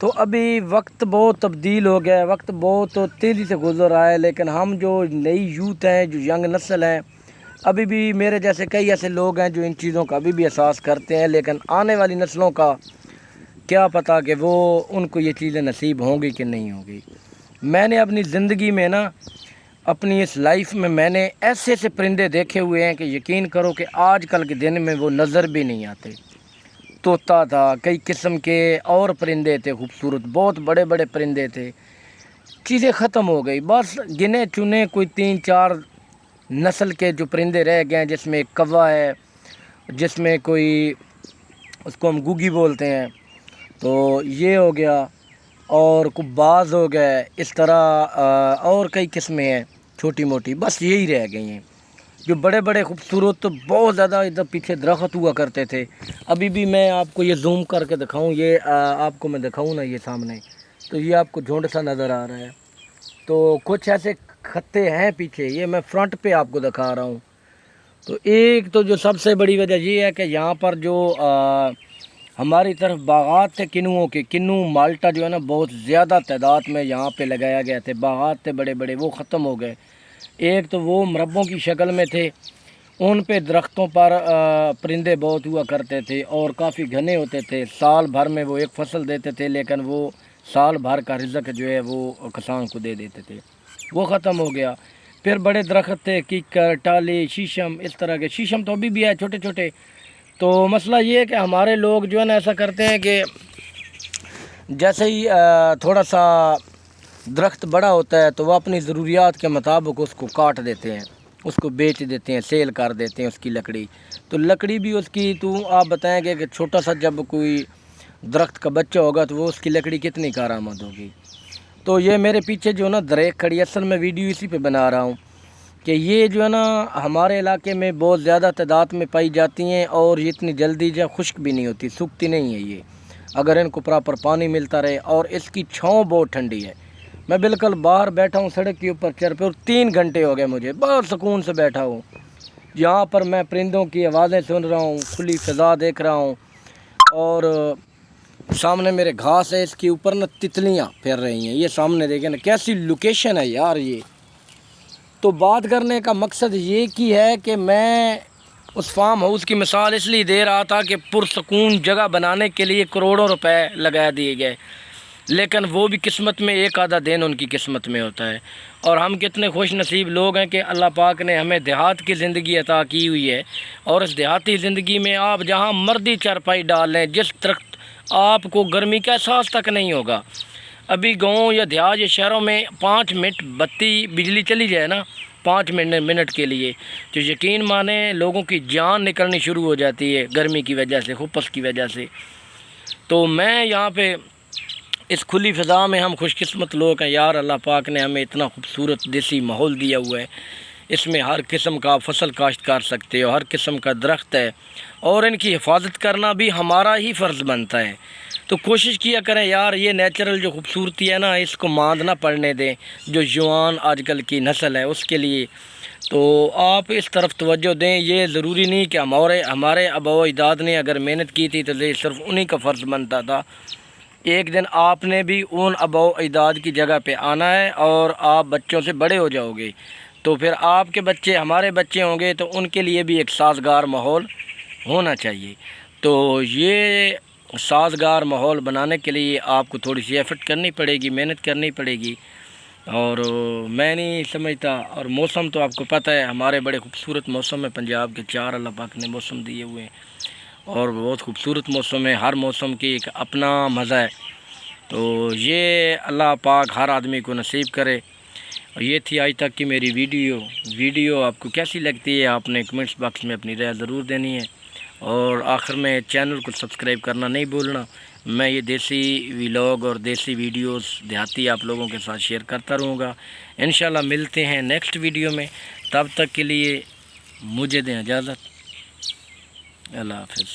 تو ابھی وقت بہت تبدیل ہو گیا ہے، وقت بہت تیزی سے گزر رہا ہے، لیکن ہم جو نئی یوتھ ہیں، جو ینگ نسل ہیں، ابھی بھی میرے جیسے کئی ایسے لوگ ہیں جو ان چیزوں کا ابھی بھی احساس کرتے ہیں، لیکن آنے والی نسلوں کا کیا پتہ کہ وہ ان کو یہ چیزیں نصیب ہوں گی کہ نہیں ہوں گی۔ میں نے اپنی زندگی میں نا، اپنی اس لائف میں نے ایسے ایسے پرندے دیکھے ہوئے ہیں کہ یقین کرو کہ آج کل کے دن میں وہ نظر بھی نہیں آتے۔ طوطا تھا، کئی قسم کے اور پرندے تھے خوبصورت، بہت بڑے بڑے پرندے تھے، چیزیں ختم ہو گئی، بس گنے چنے کوئی 3-4 نسل کے جو پرندے رہ گئے ہیں، جس میں ایک کوا ہے، جس میں کوئی اس کو ہم گوگی بولتے ہیں، تو یہ ہو گیا، اور کوئی باز ہو گئے، اس طرح اور کئی قسمیں ہیں چھوٹی موٹی، بس یہی رہ گئی ہیں جو بڑے بڑے خوبصورت، تو بہت زیادہ ادھر پیچھے درخت ہوا کرتے تھے۔ ابھی بھی میں آپ کو یہ زوم کر کے دکھاؤں، یہ آپ کو میں دکھاؤں نا، یہ سامنے تو یہ آپ کو جھنڈ سا نظر آ رہا ہے، تو کچھ ایسے خطے ہیں پیچھے، یہ میں فرنٹ پہ آپ کو دکھا رہا ہوں۔ تو ایک تو جو سب سے بڑی وجہ یہ ہے کہ یہاں پر جو ہماری طرف باغات تھے کنوؤں کے، کنو مالٹا جو ہے نا بہت زیادہ تعداد میں یہاں پہ لگایا گیا تھے، باغات تھے بڑے بڑے، وہ ختم ہو گئے۔ ایک تو وہ مربوں کی شکل میں تھے، ان پہ درختوں پر پرندے بہت ہوا کرتے تھے اور کافی گھنے ہوتے تھے، سال بھر میں وہ ایک فصل دیتے تھے، لیکن وہ سال بھر کا رزق جو ہے وہ کسان کو دے دیتے تھے، وہ ختم ہو گیا۔ پھر بڑے درخت تھے، کیکر، ٹالی، شیشم، اس طرح کے، شیشم تو ابھی بھی ہے چھوٹے چھوٹے۔ تو مسئلہ یہ ہے کہ ہمارے لوگ جو ہے نا ایسا کرتے ہیں کہ جیسے ہی تھوڑا سا درخت بڑا ہوتا ہے تو وہ اپنی ضروریات کے مطابق اس کو کاٹ دیتے ہیں، اس کو بیچ دیتے ہیں، سیل کر دیتے ہیں اس کی لکڑی۔ تو لکڑی بھی اس کی، تو آپ بتائیں گے کہ چھوٹا سا جب کوئی درخت کا بچہ ہوگا تو وہ اس کی لکڑی کتنی کارآمد ہوگی۔ تو یہ میرے پیچھے جو ہے نا دریک کھڑی، اصل میں ویڈیو اسی پہ بنا رہا ہوں کہ یہ جو ہے نا ہمارے علاقے میں بہت زیادہ تعداد میں پائی جاتی ہیں، اور یہ اتنی جلدی جو خشک بھی نہیں ہوتی، سوکھتی نہیں ہے یہ، اگر ان کو پراپر پانی ملتا رہے، اور اس کی چھاؤں بہت ٹھنڈی ہے۔ میں بالکل باہر بیٹھا ہوں سڑک کے اوپر چر پہ، اور 3 گھنٹے ہو گئے مجھے، بہت سکون سے بیٹھا ہوں یہاں پر، میں پرندوں کی آوازیں سن رہا ہوں، کھلی فضا دیکھ رہا ہوں، اور سامنے میرے گھاس ہے، اس کے اوپر نا تتلیاں پھر رہی ہیں، یہ سامنے دیکھیں نا کیسی لوکیشن ہے یار یہ۔ تو بات کرنے کا مقصد یہ کی ہے کہ میں اس فارم ہاؤس کی مثال اس لیے دے رہا تھا کہ پرسکون جگہ بنانے کے لیے کروڑوں روپے لگا دیے گئے، لیکن وہ بھی قسمت میں ایک آدھا دن ان کی قسمت میں ہوتا ہے۔ اور ہم کتنے خوش نصیب لوگ ہیں کہ اللہ پاک نے ہمیں دیہات کی زندگی عطا کی ہوئی ہے، اور اس دیہاتی زندگی میں آپ جہاں مردی چارپائی ڈال لیں، جس درخت آپ کو گرمی کا احساس تک نہیں ہوگا۔ ابھی گاؤں یا دیہات یا شہروں میں 5 منٹ بتی بجلی چلی جائے نا، 5 منٹ کے لیے، تو یقین مانیں لوگوں کی جان نکلنی شروع ہو جاتی ہے گرمی کی وجہ سے، خپس کی وجہ سے۔ تو میں یہاں پہ اس کھلی فضا میں، ہم خوش قسمت لوگ ہیں یار، اللہ پاک نے ہمیں اتنا خوبصورت دیسی ماحول دیا ہوا ہے، اس میں ہر قسم کا فصل کاشت کر سکتے ہو، ہر قسم کا درخت ہے، اور ان کی حفاظت کرنا بھی ہمارا ہی فرض بنتا ہے۔ تو کوشش کیا کریں یار، یہ نیچرل جو خوبصورتی ہے نا، اس کو ماند نہ پڑنے دیں جو جوان آج کل کی نسل ہے اس کے لیے۔ تو آپ اس طرف توجہ دیں، یہ ضروری نہیں کہ ہمارے آباء و اجداد نے اگر محنت کی تھی تو یہ صرف انہی کا فرض بنتا تھا۔ ایک دن آپ نے بھی ان آباء و اجداد کی جگہ پہ آنا ہے، اور آپ بچوں سے بڑے ہو جاؤ گے، تو پھر آپ کے بچے ہمارے بچے ہوں گے، تو ان کے لیے بھی ایک سازگار ماحول ہونا چاہیے۔ تو یہ سازگار ماحول بنانے کے لیے آپ کو تھوڑی سی ایفرٹ کرنی پڑے گی، محنت کرنی پڑے گی، اور میں نہیں سمجھتا۔ اور موسم تو آپ کو پتہ ہے، ہمارے بڑے خوبصورت موسم ہے پنجاب کے، 4 اللہ پاک نے موسم دیے ہوئے ہیں، اور بہت خوبصورت موسم ہے، ہر موسم کی ایک اپنا مزہ ہے۔ تو یہ اللہ پاک ہر آدمی کو نصیب کرے۔ یہ تھی آج تک کی میری ویڈیو آپ کو کیسی لگتی ہے، آپ نے کمنٹس باکس میں اپنی رائے ضرور دینی ہے، اور آخر میں چینل کو سبسکرائب کرنا نہیں بھولنا۔ میں یہ دیسی ولاگ اور دیسی ویڈیوز دیہاتی آپ لوگوں کے ساتھ شیئر کرتا رہوں گا۔ انشاءاللہ ملتے ہیں نیکسٹ ویڈیو میں، تب تک کے لیے مجھے دیں اجازت، اللہ حافظ۔